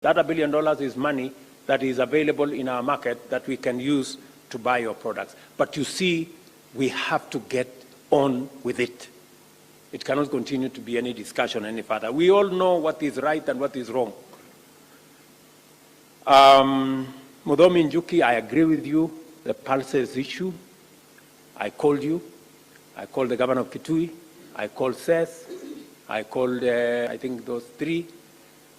That $1 billion is money that is available in our market that we can use to buy your products. But you see, we have to get on with it. It cannot continue to be any discussion any further. We all know what is right and what is wrong. Mudhomi Njuki, I agree with you, the pulses issue. I called you. I called the governor of Kitui. I called Seth. I called, I think, those three.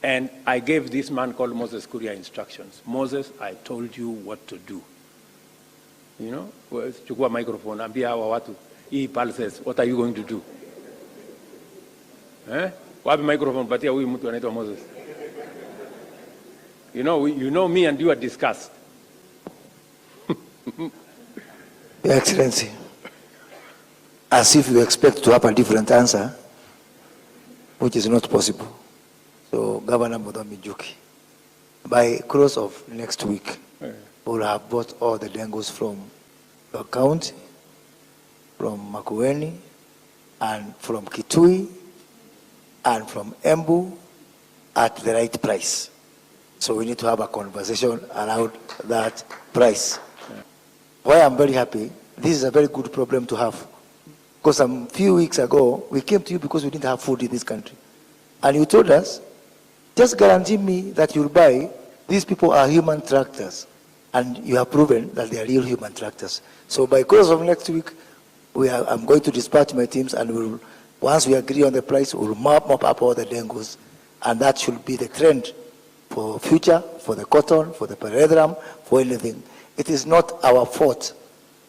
And I gave this man called Moses KURIA instructions. Moses, I told you what to do. You know, CHUKUA microphone, ambia hawa watu, hii pulses, what are you going to do? Wapi microphone, patia huyu mtu anaitwa Moses. You know me and you are discussed. Your Excellency, as if you expect to have a different answer, which is not possible. So, Governor Mudhomi Njuki, by close of next week, we'll have bought all the dengos from your county, from Makueni, and from Kitui, and from Embu at the right price. So we need to have a conversation around that price. Why I'm very happy, this is a very good problem to have. Because a few weeks ago, we came to you because we didn't have food in this country. And you told us, just guarantee me that you'll buy, these people are human tractors. And you have proven that they are real human tractors. So by course of next week, I'm going to dispatch my teams, and once we agree on the price, we'll mop up all the dengos. And that should be the trend for future, for the cotton, for the paredram, for anything. It is not our fault.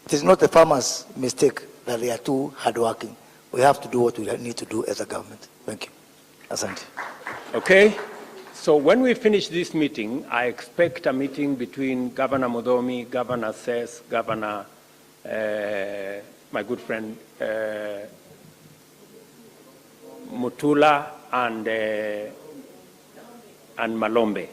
It is not the farmers' mistake that they are too hardworking. We have to do what we need to do as a government. Thank you. Asante. Okay. So when we finish this meeting, I expect a meeting between Governor Mudhomi, Governor Seth, Governor, my good friend Mutula, and Malombe.